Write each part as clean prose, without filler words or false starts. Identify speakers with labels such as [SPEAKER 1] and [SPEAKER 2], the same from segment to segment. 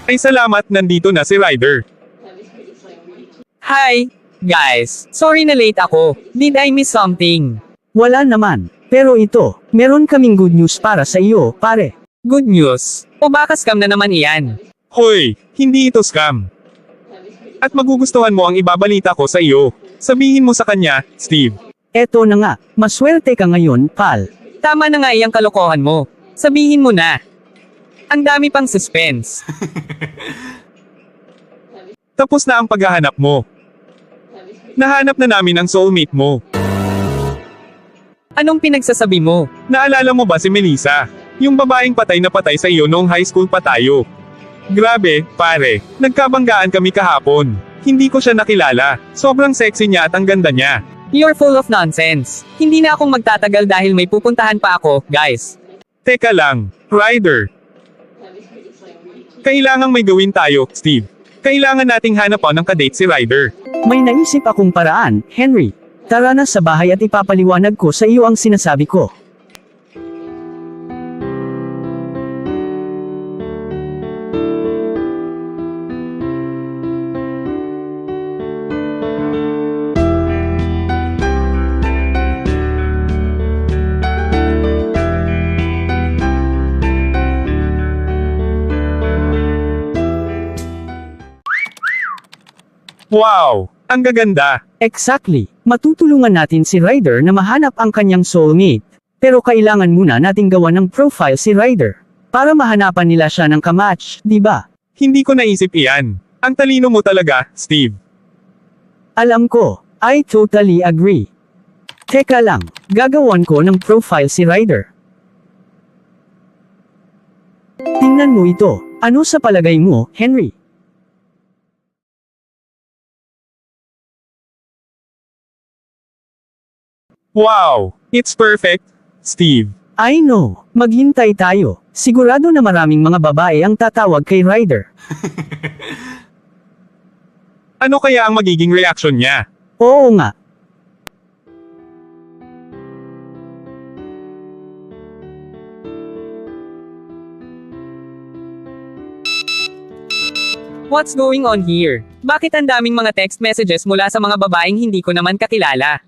[SPEAKER 1] Ay salamat, nandito na si Ryder.
[SPEAKER 2] Hi, guys. Sorry na late ako. Did I miss something?
[SPEAKER 3] Wala naman. Pero ito, meron kaming good news para sa iyo, pare.
[SPEAKER 2] Good news. O baka scam na naman iyan?
[SPEAKER 1] Hoy, hindi ito scam. At magugustuhan mo ang ibabalita ko sa iyo. Sabihin mo sa kanya, Steve.
[SPEAKER 3] Eto na nga, maswerte ka ngayon, pal.
[SPEAKER 2] Tama na nga iyang kalokohan mo. Sabihin mo na. Ang dami pang suspense.
[SPEAKER 1] Tapos na ang paghahanap mo. Nahanap na namin ang soulmate mo.
[SPEAKER 2] Anong pinagsasabi mo?
[SPEAKER 1] Naalala mo ba si Melissa? Yung babaeng patay na patay sa iyo noong high school pa tayo. Grabe, pare. Nagkabanggaan kami kahapon. Hindi ko siya nakilala. Sobrang sexy niya at ang ganda niya.
[SPEAKER 2] You're full of nonsense. Hindi na akong magtatagal dahil may pupuntahan pa ako, guys.
[SPEAKER 1] Teka lang, Ryder. Kailangang may gawin tayo, Steve. Kailangan nating hanapan ng kadate si Ryder.
[SPEAKER 3] May naisip akong paraan, Henry. Tara na sa bahay at ipapaliwanag ko sa iyo ang sinasabi ko.
[SPEAKER 1] Wow! Ang gaganda!
[SPEAKER 3] Exactly. Matutulungan natin si Ryder na mahanap ang kanyang soulmate. Pero kailangan muna nating gawa ng profile si Ryder. Para mahanapan nila siya ng kamatch, di ba?
[SPEAKER 1] Hindi ko naisip iyan. Ang talino mo talaga, Steve.
[SPEAKER 3] Alam ko. I totally agree. Teka lang, gagawan ko ng profile si Ryder. Tingnan mo ito. Ano sa palagay mo, Henry?
[SPEAKER 1] Wow! It's perfect, Steve.
[SPEAKER 3] I know. Maghintay tayo. Sigurado na maraming mga babae ang tatawag kay Ryder.
[SPEAKER 1] Ano kaya ang magiging reaction niya?
[SPEAKER 3] Oo nga.
[SPEAKER 2] What's going on here? Bakit ang daming mga text messages mula sa mga babaeng hindi ko naman kakilala?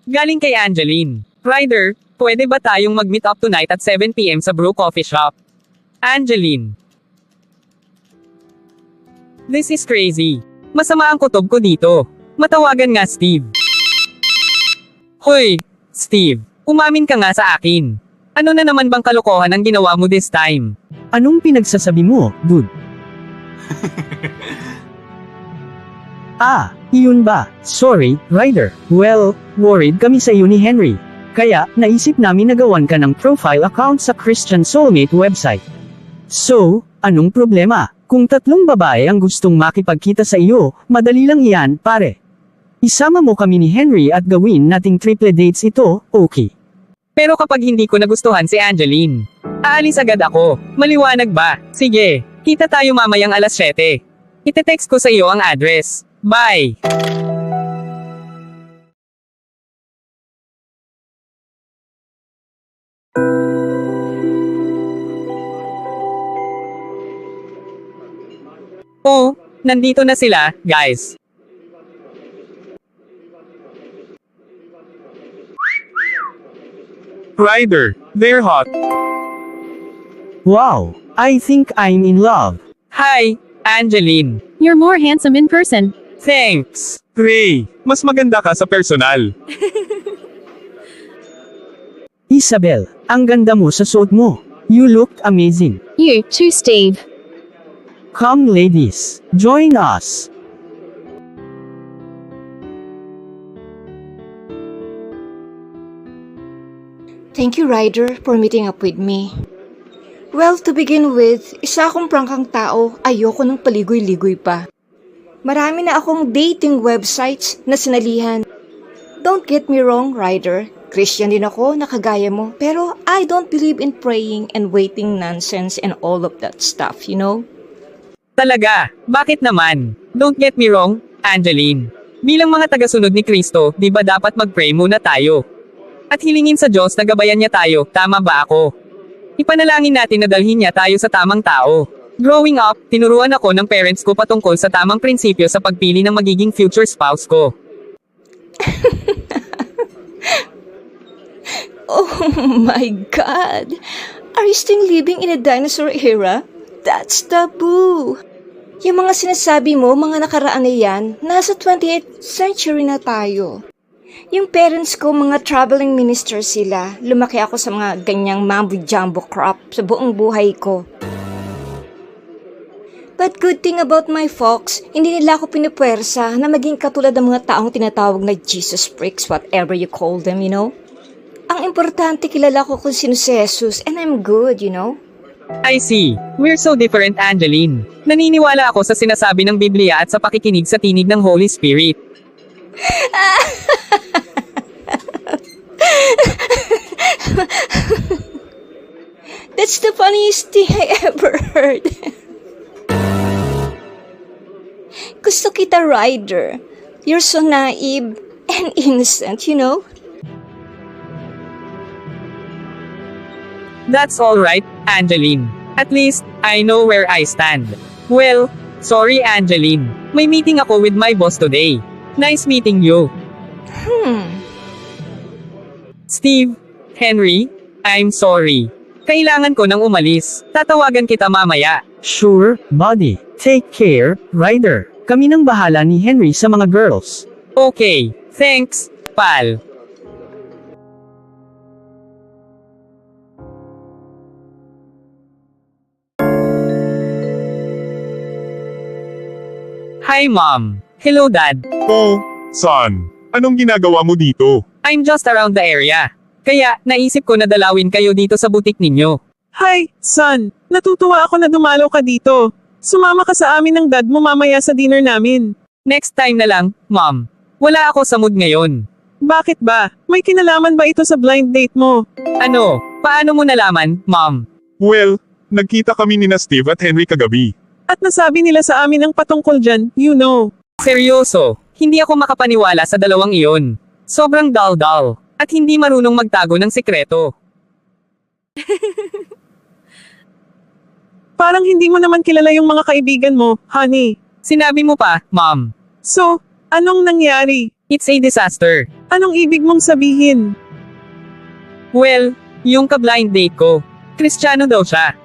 [SPEAKER 2] Galing kay Angeline. Ryder, pwede ba tayong mag-meet up tonight at 7 PM sa Brew Coffee Shop? Angeline. This is crazy. Masama ang kutob ko dito. Matawagan nga Steve. Hoy, Steve. Umamin ka nga sa akin. Ano na naman bang kalokohan ang ginawa mo this time?
[SPEAKER 3] Anong pinagsasabi mo, dude? Iyon ba? Sorry, Ryder. Well, worried kami sa iyo ni Henry. Kaya, naisip namin na gawan ka ng profile account sa Christian Soulmate website. So, anong problema? Kung tatlong babae ang gustong makipagkita sa iyo, madali lang iyan, pare. Isama mo kami ni Henry at gawin nating triple dates ito, okay?
[SPEAKER 2] Pero kapag hindi ko nagustuhan si Angeline, aalis agad ako. Maliwanag ba? Sige, kita tayo mamayang alas 7. Ite-text ko sa iyo ang address. Bye! Oh, nandito na sila, guys.
[SPEAKER 1] Ryder, they're hot.
[SPEAKER 3] Wow, I think I'm in love.
[SPEAKER 2] Hi, Angeline.
[SPEAKER 4] You're more handsome in person.
[SPEAKER 2] Thanks.
[SPEAKER 1] Ray, mas maganda ka sa personal.
[SPEAKER 3] Isabel, ang ganda mo sa suot mo. You looked amazing.
[SPEAKER 4] You too, Steve.
[SPEAKER 3] Come ladies, join us.
[SPEAKER 5] Thank you, Ryder, for meeting up with me. Well, to begin with, isa akong prangkang tao, ayoko ng paligoy-ligoy pa. Marami na akong dating websites na sinalihan. Don't get me wrong, Ryder. Christian din ako, nakagaya mo. Pero I don't believe in praying and waiting nonsense and all of that stuff, you know?
[SPEAKER 2] Talaga, bakit naman? Don't get me wrong, Angeline. Bilang mga tagasunod ni Kristo, di ba dapat mag-pray muna tayo? At hilingin sa Diyos na gabayan niya tayo, tama ba ako? Ipanalangin natin na dalhin niya tayo sa tamang tao. Growing up, tinuruan ako ng parents ko patungkol sa tamang prinsipyo sa pagpili ng magiging future spouse ko.
[SPEAKER 5] Oh my God! Are you still living in a dinosaur era? That's taboo! Yung mga sinasabi mo, mga nakaraan na yan, nasa 28th century na tayo. Yung parents ko, mga traveling minister sila. Lumaki ako sa mga ganyang mambo-jumbo crop sa buong buhay ko. But good thing about my folks, hindi nila ako pinupwersa na maging katulad ng mga taong tinatawag na Jesus freaks, whatever you call them, you know? Ang importante, kilala ko kung sino si Jesus, and I'm good, you know?
[SPEAKER 2] I see. We're so different, Angeline. Naniniwala ako sa sinasabi ng Biblia at sa pakikinig sa tinig ng Holy Spirit.
[SPEAKER 5] That's the funniest thing I ever heard. Gusto kita, Ryder. You're so naive and innocent, you know?
[SPEAKER 2] That's alright, Angeline. At least, I know where I stand. Well, sorry Angeline. May meeting ako with my boss today. Nice meeting you. Steve, Henry, I'm sorry. Kailangan ko nang umalis. Tatawagan kita mamaya.
[SPEAKER 3] Sure, buddy. Take care, Ryder. Kami nang bahala ni Henry sa mga girls.
[SPEAKER 2] Okay, thanks, pal. Hi mom. Hello dad.
[SPEAKER 1] Oh, son. Anong ginagawa mo dito?
[SPEAKER 2] I'm just around the area. Kaya, naisip ko na dalawin kayo dito sa butik ninyo.
[SPEAKER 6] Hi, son. Natutuwa ako na dumalaw ka dito. Sumama ka sa amin ng dad mo mamaya sa dinner namin.
[SPEAKER 2] Next time na lang, mom. Wala ako sa mood ngayon.
[SPEAKER 6] Bakit ba? May kinalaman ba ito sa blind date mo?
[SPEAKER 2] Ano? Paano mo nalaman, mom?
[SPEAKER 1] Well, nagkita kami ni na Steve at Henry kagabi.
[SPEAKER 6] At nasabi nila sa amin ang patungkol dyan, you know.
[SPEAKER 2] Seryoso, hindi ako makapaniwala sa dalawang iyon. Sobrang dal-dal, at hindi marunong magtago ng sekreto.
[SPEAKER 6] Parang hindi mo naman kilala yung mga kaibigan mo, honey.
[SPEAKER 2] Sinabi mo pa, mom.
[SPEAKER 6] So, anong nangyari?
[SPEAKER 2] It's a disaster.
[SPEAKER 6] Anong ibig mong sabihin?
[SPEAKER 2] Well, yung ka-blind date ko, Kristiyano daw siya.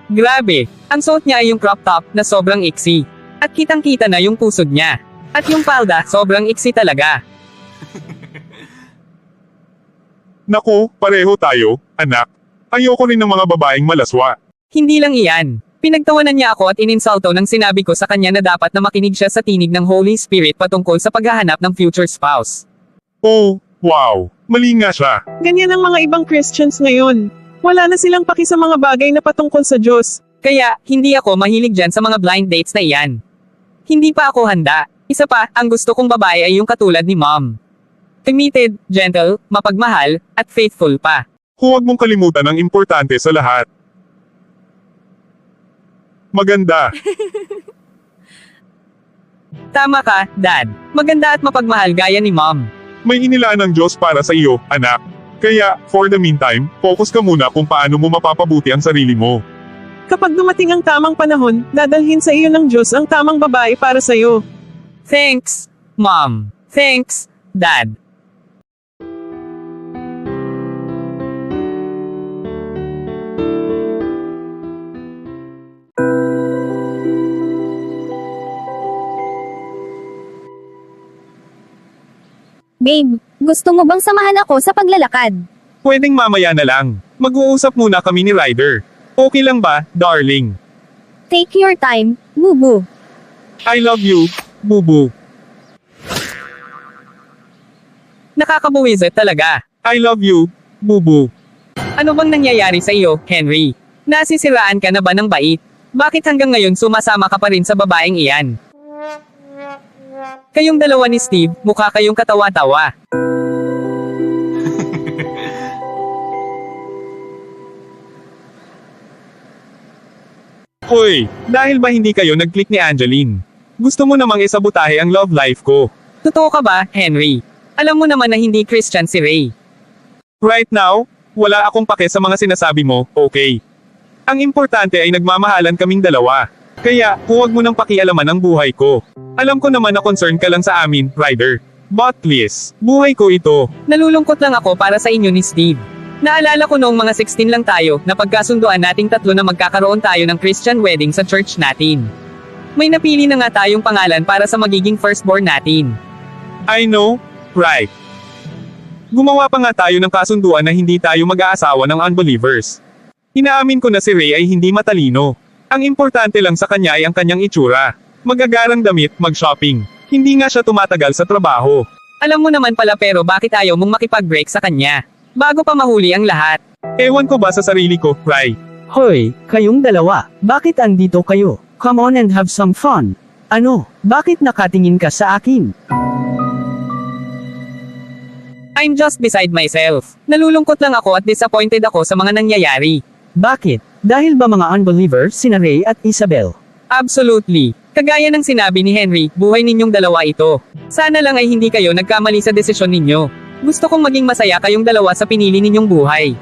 [SPEAKER 2] Grabe, ang suot niya ay yung crop top na sobrang iksi. At kitang-kita na yung pusod niya. At yung palda, sobrang iksi talaga.
[SPEAKER 1] Nako, pareho tayo, anak. Ayoko rin ng mga babaeng malaswa.
[SPEAKER 2] Hindi lang iyan. Pinagtawanan niya ako at ininsulto nang sinabi ko sa kanya na dapat na makinig siya sa tinig ng Holy Spirit patungkol sa paghahanap ng future spouse.
[SPEAKER 1] Oh, wow. Mali nga siya.
[SPEAKER 6] Ganyan ang mga ibang Christians ngayon. Wala na silang paki sa mga bagay na patungkol sa Diyos.
[SPEAKER 2] Kaya, hindi ako mahilig dyan sa mga blind dates na iyan. Hindi pa ako handa. Isa pa, ang gusto kong babae ay yung katulad ni mom. Committed, gentle, mapagmahal, at faithful pa.
[SPEAKER 1] Huwag mong kalimutan ang importante sa lahat. Maganda.
[SPEAKER 2] Tama ka, dad. Maganda at mapagmahal gaya ni mom.
[SPEAKER 1] May inilaan ng Diyos para sa iyo, anak. Kaya, for the meantime, focus ka muna kung paano mo mapapabuti ang sarili mo.
[SPEAKER 6] Kapag dumating ang tamang panahon, dadalhin sa iyo ng Diyos ang tamang babae para sa iyo.
[SPEAKER 2] Thanks, mom. Thanks, dad.
[SPEAKER 4] Babe, gusto mo bang samahan ako sa paglalakad?
[SPEAKER 1] Pwedeng mamaya na lang. Mag-uusap muna kami ni Ryder. Okay lang ba, darling?
[SPEAKER 4] Take your time, boo-boo.
[SPEAKER 1] I love you, bubu.
[SPEAKER 2] Nakakabuwisit talaga.
[SPEAKER 1] I love you, bubu.
[SPEAKER 2] Ano bang nangyayari sa iyo, Henry? Nasisiraan ka na ba ng bait? Bakit hanggang ngayon sumasama ka pa rin sa babaeng iyan? Kayong dalawa ni Steve, mukha kayong katawa-tawa.
[SPEAKER 1] Hoy, dahil ba hindi kayo nag-click ni Angeline? Gusto mo namang isabotahe ang love life ko.
[SPEAKER 2] Totoo ka ba, Henry? Alam mo naman na hindi Christian si Ray.
[SPEAKER 1] Right now, wala akong pake sa mga sinasabi mo, okay? Ang importante ay nagmamahalan kaming dalawa. Kaya, huwag mo nang pakialaman ang buhay ko. Alam ko naman na concern ka lang sa amin, Ryder. But please, buhay ko ito.
[SPEAKER 2] Nalulungkot lang ako para sa inyo ni Steve. Naalala ko noong mga 16 lang tayo, na pagkasunduan nating tatlo na magkakaroon tayo ng Christian wedding sa church natin. May napili na nga tayong pangalan para sa magiging firstborn natin.
[SPEAKER 1] I know, right. Gumawa pa nga tayo ng kasunduan na hindi tayo mag-aasawa ng unbelievers. Inaamin ko na si Ray ay hindi matalino. Ang importante lang sa kanya ay ang kanyang itsura. Magagarang damit, mag-shopping. Hindi nga siya tumatagal sa trabaho.
[SPEAKER 2] Alam mo naman pala pero bakit ayaw mong makipag-break sa kanya? Bago pa mahuli ang lahat.
[SPEAKER 1] Ewan ko ba sa sarili ko, Ray?
[SPEAKER 3] Hoy, kayong dalawa, bakit andito kayo? Come on and have some fun. Ano, bakit nakatingin ka sa akin?
[SPEAKER 2] I'm just beside myself. Nalulungkot lang ako at disappointed ako sa mga nangyayari.
[SPEAKER 3] Bakit? Dahil ba mga unbeliever sina Ray at Isabel?
[SPEAKER 2] Absolutely. Kagaya ng sinabi ni Henry, buhay ninyong dalawa ito. Sana lang ay hindi kayo nagkamali sa desisyon ninyo. Gusto kong maging masaya kayong dalawa sa pinili ninyong buhay.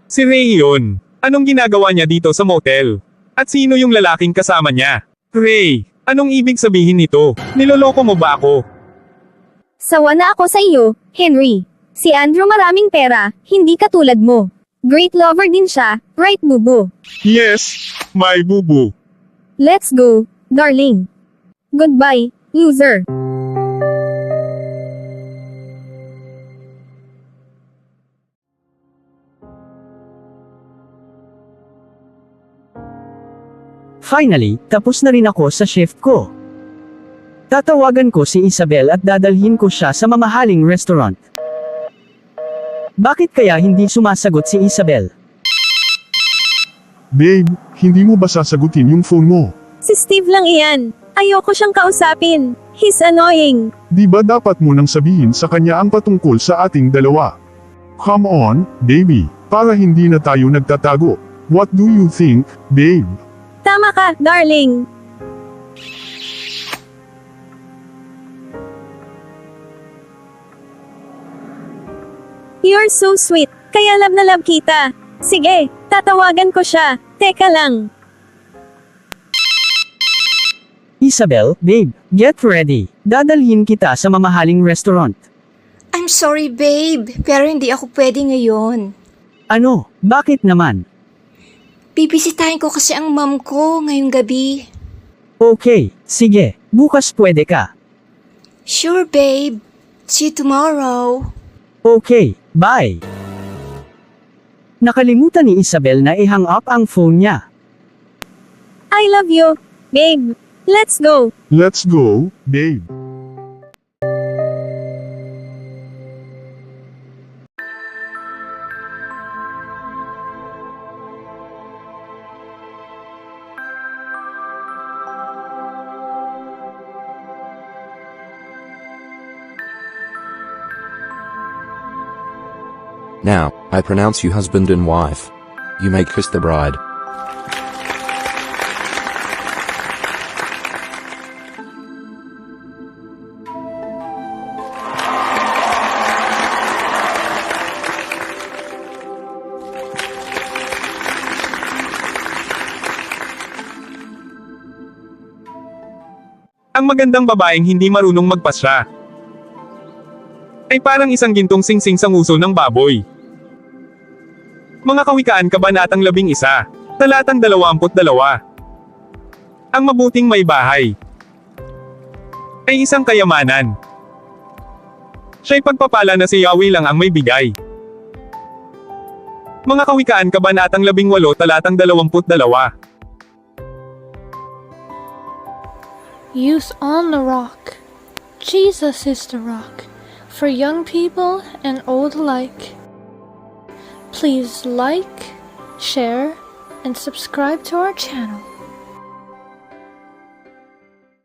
[SPEAKER 1] Si Ray yun. Anong ginagawa niya dito sa motel? At sino yung lalaking kasama niya? Ray, anong ibig sabihin nito? Niloloko mo ba ako?
[SPEAKER 4] Sawa na ako sa iyo, Henry. Si Andrew maraming pera, hindi katulad mo. Great lover din siya, right bubu?
[SPEAKER 1] Yes, my bubu.
[SPEAKER 4] Let's go, darling. Goodbye, loser.
[SPEAKER 3] Finally, tapos na rin ako sa shift ko. Tatawagan ko si Isabel at dadalhin ko siya sa mamahaling restaurant. Bakit kaya hindi sumasagot si Isabel?
[SPEAKER 7] Babe, hindi mo ba sasagutin yung phone mo?
[SPEAKER 6] Si Steve lang iyan. Ayoko siyang kausapin. He's annoying.
[SPEAKER 7] Di ba dapat mo nang sabihin sa kanya ang patungkol sa ating dalawa? Come on, baby, para hindi na tayo nagtatago. What do you think, babe?
[SPEAKER 6] Tama ka, darling. You're so sweet. Kaya love na love kita. Sige, tatawagan ko siya. Teka lang.
[SPEAKER 3] Isabel, babe, get ready. Dadalhin kita sa mamahaling restaurant.
[SPEAKER 5] I'm sorry, babe, pero hindi ako pwede ngayon.
[SPEAKER 3] Ano, bakit naman?
[SPEAKER 5] Bibisitahin ko kasi ang mom ko ngayong gabi.
[SPEAKER 3] Okay, sige, bukas pwede ka.
[SPEAKER 5] Sure, babe. See you tomorrow.
[SPEAKER 3] Okay, bye. Nakalimutan ni Isabel na i-hang up ang phone niya.
[SPEAKER 6] I love you, babe. Let's go.
[SPEAKER 7] Let's go, babe.
[SPEAKER 8] Now, I pronounce you husband and wife. You may kiss the bride.
[SPEAKER 1] Ang magandang babaeng hindi marunong magpasya ay parang isang gintong singsing sa nguso ng baboy. Mga Kawikaan Kabanatang 11, Talatang 22. Ang mabuting may bahay ay isang kayamanan. Siya'y pagpapala na si Yahweh lang ang may bigay. Mga Kawikaan Kabanatang 18, Talatang 22.
[SPEAKER 9] Youth on the rock. Jesus is the rock. For young people and old alike. Please like, share, and subscribe to our channel.